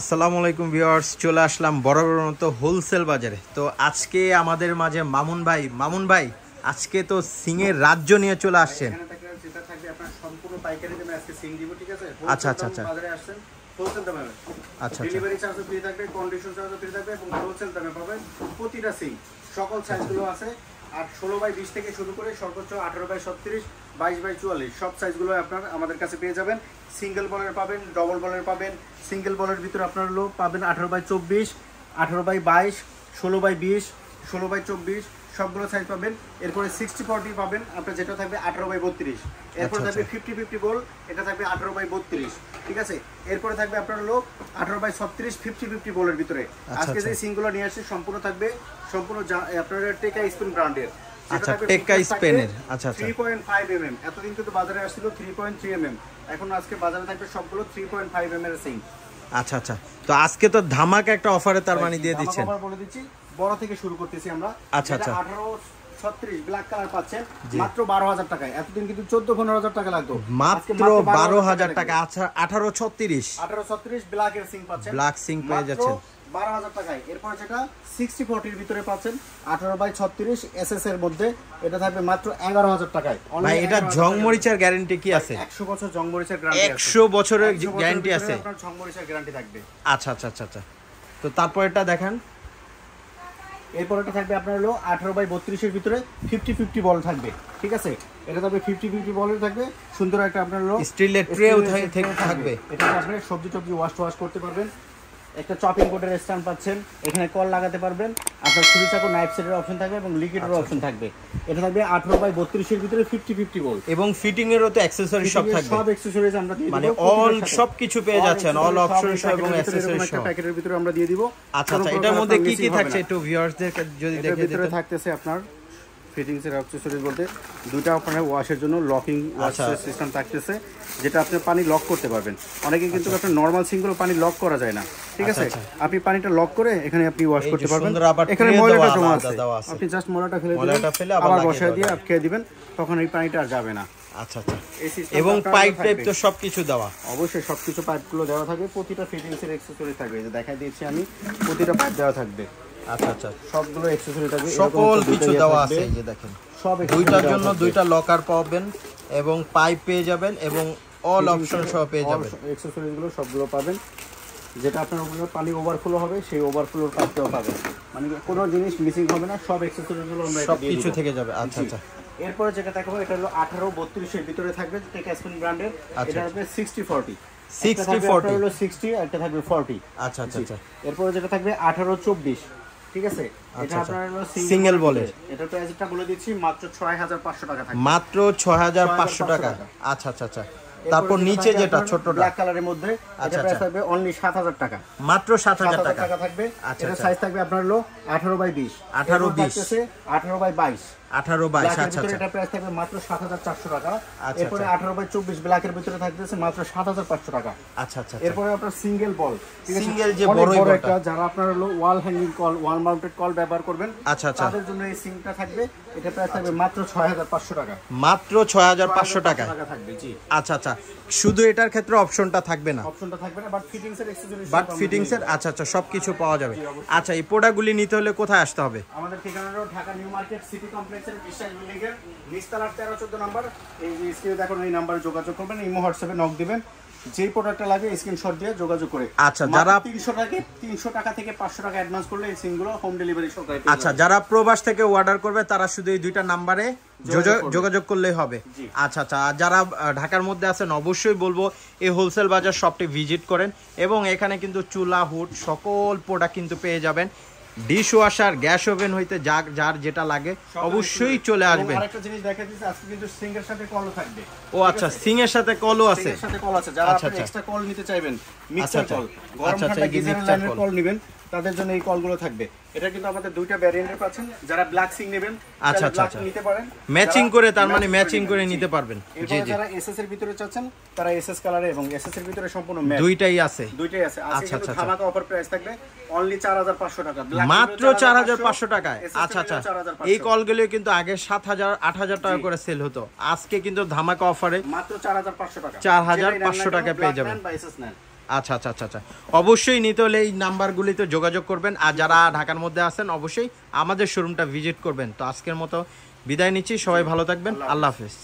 আসসালামু আলাইকুম ভিউয়ার্স, চলে আসলাম বরাবর মতো হোলসেল বাজারে। তো আজকে আমাদের মাঝে মামুন ভাই আজকে তো সিংয়ের রাজ্য নিয়ে চলে আসছেন। যেটা থাকবে আপনার সম্পূর্ণ পাইকারি দামে আজকে সিং দিব, ঠিক আছে? আচ্ছা আচ্ছা আচ্ছা বাজারে আসছেন হোলসেল দামে। আচ্ছা ডেলিভারি চার্জও ফ্রি থাকবে, কন্ডিশন চার্জও ফ্রি থাকবে এবং হোলসেল দামে পাবেন প্রতিটা সিং। সকল সাইজগুলো আছে, আর 16x20 থেকে শুরু করে সর্বোচ্চ 18x36, 22x44 সব সাইজগুলো আপনার আমাদের কাছে পেয়ে যাবেন। সিঙ্গেল বলের পাবেন, ডবল বলের পাবেন। সিঙ্গেল বলের ভিতরে আপনার পাবেন 18x24, 18x22, 16x20, 16x24 সবগুলো সাইজ পাবেন। এরপরে 60/40 পাবেন আপনার, যেটা থাকবে 18x32। এরপরে থাকবে 50/50 বল, এটা থাকবে 18x32, ঠিক আছে? এরপরে থাকবে আপনার 18x36, 50/50 বলের ভিতরে। আজকে যে সিংগুলো নিয়ে আসছে সম্পূর্ণ থাকবে আপনার টেকা স্পিন ব্র্যান্ডের। আচ্ছা, টেকা স্পেনের। আচ্ছা আচ্ছা 3.5 mm। এতদিন কিন্তু বাজারে আসছিল 3.3 mm, এখন আজকে বাজারে থাকবে সবগুলো 3.5 mm এর সিং। আচ্ছা আচ্ছা, তো আজকে তো ধামাকা একটা অফারে তার মানে দিয়ে দিচ্ছেন। আমরা বলে দিচ্ছি, বড় থেকে শুরু করতেছি আমরা। আচ্ছা আচ্ছা 1836 ব্ল্যাক কালার পাচ্ছেন মাত্র 12,000 টাকায়। এতদিন কিন্তু 14-15,000 টাকা লাগতো, মাত্র 12,000 টাকা। আচ্ছা 1836 ব্ল্যাক এর সিং পাচ্ছেন, ব্ল্যাক সিং পেয়ে যাচ্ছেন 12,000 টাকায়। এরপর যেটা 60/40 এর ভিতরে পাচ্ছেন 18x36 এসএস এর মধ্যে, এটা থাকবে মাত্র 11,000 টাকায়। ভাই এটা ঝংমরিচার গ্যারান্টি কি আছে? 100 বছর ঝংমরিচার গ্যারান্টি আছে। 100 বছরের গ্যারান্টি আছে আপনার ঝংমরিচার গ্যারান্টি থাকবে। আচ্ছা আচ্ছা আচ্ছা আচ্ছা, তো তারপর এটা দেখান। এরপর এটা থাকবে আপনার 18x32 এর ভিতরে 50/50 বল থাকবে, ঠিক আছে? এটা তবে 50/50 বলের থাকবে, সুন্দর একটা আপনার স্টিলের ট্রেও থাকবে। এটা আপনি সবজি টবজি ওয়াশ করতে পারবেন। একটা চপিং বোর্ডের স্ট্যান্ড পাচ্ছেন, এখানে কল লাগাতে পারবেন। আপনার ছুরি চাকু নাইফ সেটের অপশন থাকবে এবং লিকুইডের অপশন থাকবে। এটা থাকবে 18x32 এর ভিতরে 50/50 বল এবং ফিটিং এরও তো অ্যাকসেসরি সব থাকবে। সব অ্যাকসেসরিজ আমরা দিয়ে দিব, মানে অল সবকিছু পেয়ে যাচ্ছেন, অল অপশন সহ এবং অ্যাকসেসরি সহ প্যাকেটের ভিতরে আমরা দিয়ে দিব। আচ্ছা আচ্ছা, এটার মধ্যে কি কি থাকছে একটু ভিউয়ার্সদের যদি দেখে দিতে। ভিতরে থাকতেছে আপনার ফিটিংস এর অ্যাকসেসরিজ বলতে দুইটা আপনার ওয়াশের জন্য লকিং ওয়াশ সিস্টেম থাকতেছে, যেটা আপনি পানি লক করতে পারবেন। অনেকে কিন্তু আপনার নরমাল সিংগুলো পানি লক করা যায় না, ঠিক আছে? আপনি পানিটা লক করে এখানে আপনি ওয়াশ করতে পারবেন। এখানে ময়লাটা জমা আছে, আপনি জাস্ট ময়লাটা ফেলে দিবেন, আবার বসায় দিয়ে আটকে দিবেন, তখন এই পানিটা আর যাবে না। আচ্ছা আচ্ছা, এবং পাইপ টাইপ তো সবকিছু দেওয়া, অবশ্যই সবকিছু পাইপগুলো দেওয়া থাকবে। প্রতিটা ফিটিংস এর অ্যাকসেসরি থাকবে, এই যে দেখাই দিচ্ছি আমি, প্রতিটা পাইপ দেওয়া থাকবে। আচ্ছা আচ্ছা, সবগুলো অ্যাকসেসরি থাকবে, সকল কিছু দেওয়া আছে। এই যে দেখেন, সব দুইটার জন্য দুইটা লকার পাবেন এবং পাইপ পেয়ে যাবেন এবং অল অপশন সহ পেয়ে যাবেন। অ্যাকসেসরিজ গুলো সবগুলো পাবেন, যেটা আপনার উপরে পানি ওভারফ্লো হবে সেই ওভারফ্লোর পাইপটাও পাবেন। মানে কোনো জিনিস মিসিং হবে না, সব অ্যাকসেসরিজ গুলো আমরা সব কিছু থেকে যাবে। আচ্ছা আচ্ছা, এরপরে যেটা দেখাবো এটা হলো 18x32 এর ভিতরে থাকবে, টেকা স্পিন ব্র্যান্ডের। এটা হবে 60/40, 60/40 হলো 60 আর এটা থাকবে 40। আচ্ছা আচ্ছা আচ্ছা, এরপরে যেটা থাকবে 18x24, ঠিক আছে? এটা আপনার হলো সিঙ্গেল বলের। এটা প্রাইসটা বলে দিচ্ছি, মাত্র 6,500 টাকা থাকবে, মাত্র 6,500 টাকা। আচ্ছা আচ্ছা আচ্ছা, তারপর নিচে যেটা ছোটটা ব্ল্যাক কালারের মধ্যে, এটা প্রাইস থাকবে অনলি 7,000 টাকা, মাত্র 7,000 টাকা থাকবে। এটা সাইজ থাকবে আপনার হলো 18x20, 18x22, 18/22। আচ্ছা আচ্ছা, এটা প্রাইস থাকবে মাত্র 7,400 টাকা। এরপরে 18x24 ব্ল্যাকের ভিতরে থাকতেছে মাত্র 7,500 টাকা। আচ্ছা আচ্ছা, এরপরে আপনার সিঙ্গেল বল, সিঙ্গেল যে বড় একটা, যারা আপনার হলো ওয়াল হ্যাঙ্গিং কল, ওয়াল মাউন্টেড কল ব্যবহার করবেন, আচ্ছা আচ্ছা, তাদের জন্য এই সিংটা থাকবে। এটা প্রাইস থাকবে মাত্র 6,500 টাকা, মাত্র 6,500 টাকা থাকবে। জি আচ্ছা আচ্ছা, শুধু এটার ক্ষেত্রে অপশনটা থাকবে না, বাট ফিটিংস এর অ্যাকসেসরিজ, বাট ফিটিংস এর আচ্ছা আচ্ছা সবকিছু পাওয়া যাবে। আচ্ছা, এই প্রোডাক্টগুলি নিতে হলে কোথায় আসতে হবে? আমাদের ঠিকানা হলো ঢাকা নিউ মার্কেট সিটি কমপ্লেক্সের বিশ্বাস বিল্ডিং এর নিচতলার 13-14 নাম্বার। এই যে স্ক্রিনে দেখুন, এই নাম্বারে যোগাযোগ করবেন, ইমো হোয়াটসঅ্যাপে নক দিবেন, যেই প্রোডাক্টটা লাগে স্ক্রিনশট দিয়ে যোগাযোগ করে। আচ্ছা, যারা 300 টাকা থেকে 500 টাকা অ্যাডভান্স করলে এই সিমগুলো হোম ডেলিভারি সহকারে। আচ্ছা, যারা প্রবাস থেকে অর্ডার করবে তারা শুধু এই দুইটা নাম্বারে যোগাযোগ করলেই হবে। আচ্ছা আচ্ছা, আর যারা ঢাকার মধ্যে আছেন অবশ্যই বলবো এই হোলসেল বাজার শপটি ভিজিট করেন, এবং এখানে কিন্তু চুলা হুড সকল প্রোডাক্ট কিন্তু পেয়ে যাবেন। ডিশ ওয়াশার, গ্যাস ওভেন হইতে যার যেটা লাগে অবশ্যই চলে আসবেন। আরেকটা জিনিস দেখাই দিচ্ছি, আজকে কিন্তু সিং এর সাথে কলও থাকবে। ও আচ্ছা, সিং এর সাথে কলও আছে। সিং এর সাথে কল আছে, যারা আপনি এক্সট্রা কল নিতে চাইবেন, মিক্সার কল, গরম ঠান্ডা গিজারের লাইনের কল নেবেন, তাদের জন্য এই কলগুলো থাকবে। এটা কিন্তু আমাদের দুইটা ভ্যারিয়েন্টে পাচ্ছেন। যারা ব্ল্যাক সিং নেবেন, আচ্ছা আচ্ছা আচ্ছা, নিতে পারেন ম্যাচিং করে, তার মানে ম্যাচিং করে নিতে পারবেন। জি জি, যারা এসএস এর ভিতরে চাচ্ছেন তারা এসএস কালারে এবং এসএস এর ভিতরে সম্পূর্ণ ম্যাচ, দুইটাই আছে। আচ্ছা আচ্ছা, ধামাকা অফার প্রাইস থাকবে অনলি 4,500 টাকা, মাত্র 4,500 টাকায়। আচ্ছা আচ্ছা, এই কলগুলো কিন্তু আগে 7,000 8,000 টাকা করে সেল হতো, আজকে কিন্তু ধামাকা অফারে মাত্র 4,500 টাকা, 4,500 টাকায় পেয়ে যাবেন। আচ্ছা আচ্ছা আচ্ছা আচ্ছা, অবশ্যই নিতে হলে এই নাম্বারগুলিতে যোগাযোগ করবেন। আর যারা ঢাকার মধ্যে আছেন অবশ্যই আমাদের শোরুমটা ভিজিট করবেন। তো আজকের মতো বিদায় নিচ্ছি, সবাই ভালো থাকবেন, আল্লাহ হাফেজ।